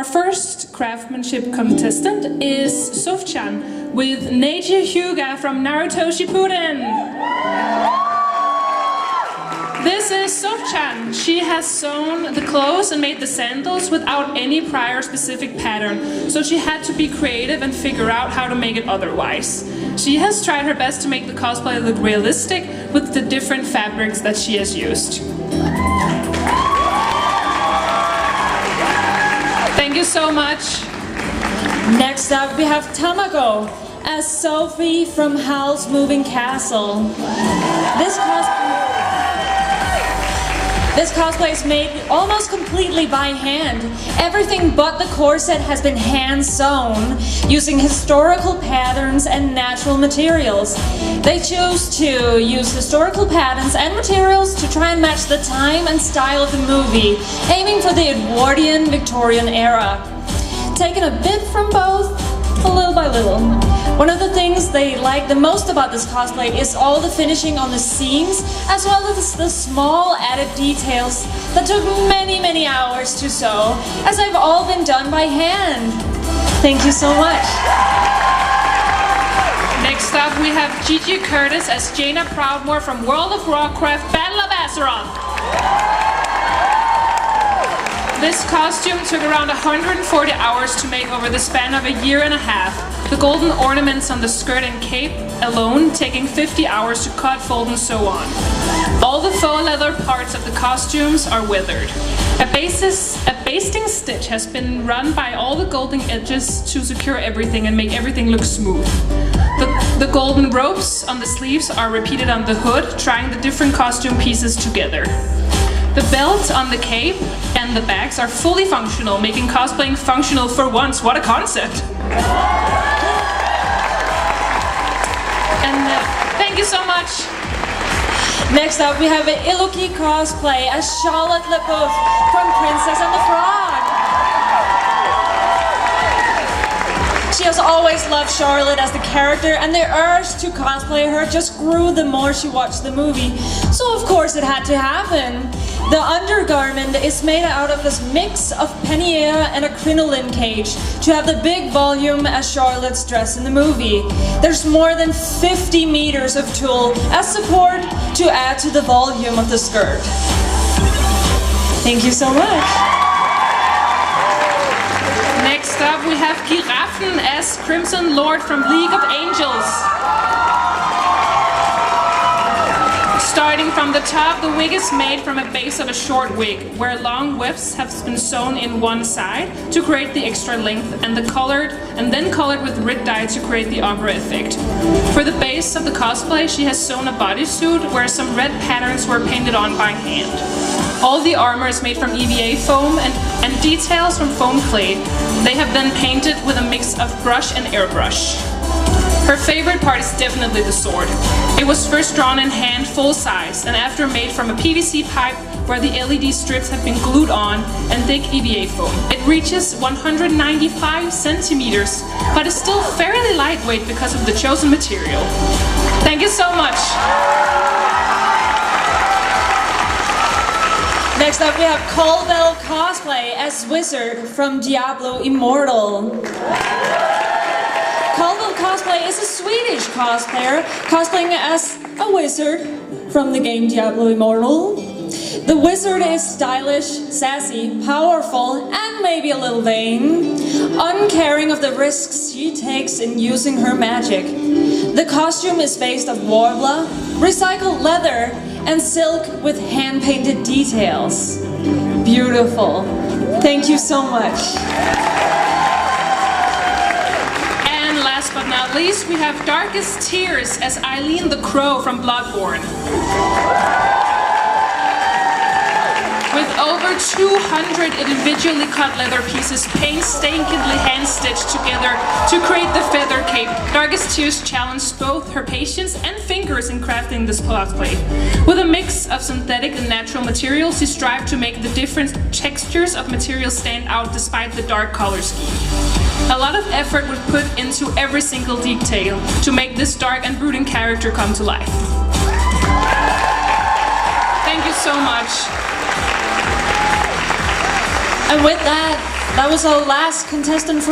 Our first craftsmanship contestant is Sofchan with Neji Hyuga from Naruto Shippuden. This is Sofchan. She has sewn the clothes and made the sandals without any prior specific pattern, so she had to be creative and figure out how to make it otherwise. She has tried her best to make the cosplay look realistic with the different fabrics that she has used. Thank you so much. Next up we have Tamako as Sophie from Howl's Moving Castle. This cosplay is made almost completely by hand. Everything but the corset has been hand sewn using historical patterns and natural materials. They chose to use historical patterns and materials to try and match the time and style of the movie, aiming for the Edwardian Victorian era. Taking a bit from both, little by little. One of the things they like the most about this cosplay is all the finishing on the seams, as well as the small added details that took many hours to sew, as they've all been done by hand. Thank you so much. Next up we have Gigi Curtis as Jaina Proudmoore from World of Warcraft Battle of Azeroth. This costume took around 140 hours to make over the span of a year and a half. The golden ornaments on the skirt and cape alone taking 50 hours to cut, fold and sew on. All the faux leather parts of the costumes are withered. A basting stitch has been run by all the golden edges to secure everything and make everything look smooth. The golden ropes on the sleeves are repeated on the hood, trying the different costume pieces together. The belt on the cape and the bags are fully functional, making cosplaying functional for once. What a concept! And thank you so much! Next up we have an Iluki cosplay as Charlotte LeBeouf from Princess and the Frog. She has always loved Charlotte as the character, and the urge to cosplay her just grew the more she watched the movie. So of course it had to happen. The undergarment is made out of this mix of pannier and a crinoline cage to have the big volume as Charlotte's dress in the movie. There's more than 50 meters of tulle as support to add to the volume of the skirt. Thank you so much. Next up we have Giraffen as Crimson Lord from League of Angels. Starting from the top, the wig is made from a base of a short wig, where long wefts have been sewn in one side to create the extra length, and then colored with red dye to create the opera effect. For the base of the cosplay, she has sewn a bodysuit where some red patterns were painted on by hand. All the armor is made from EVA foam and details from foam clay. They have been painted with a mix of brush and airbrush. Her favorite part is definitely the sword. It was first drawn in hand full size and after made from a PVC pipe where the LED strips have been glued on and thick EVA foam. It reaches 195 centimeters, but is still fairly lightweight because of the chosen material. Thank you so much! Next up we have Colville cosplay as Wizard from Diablo Immortal. Colville cosplay is a Swedish cosplayer cosplaying as a wizard from the game Diablo Immortal. The wizard is stylish, sassy, powerful, and maybe a little vain, uncaring of the risks she takes in using her magic. The costume is based on warbler, recycled leather, and silk with hand-painted details. Beautiful. Thank you so much. Last but not least, we have Darkest Tears as Eileen the Crow from Bloodborne. With over 200 individually cut leather pieces painstakingly hand-stitched together to create the feather cape, Darkest Tears challenged both her patience and fingers in crafting this cosplay. With a mix of synthetic and natural materials, she strived to make the different textures of materials stand out despite the dark color scheme. A lot of effort was put into every single detail to make this dark and brooding character come to life. Thank you so much. And with that, That was our last contestant for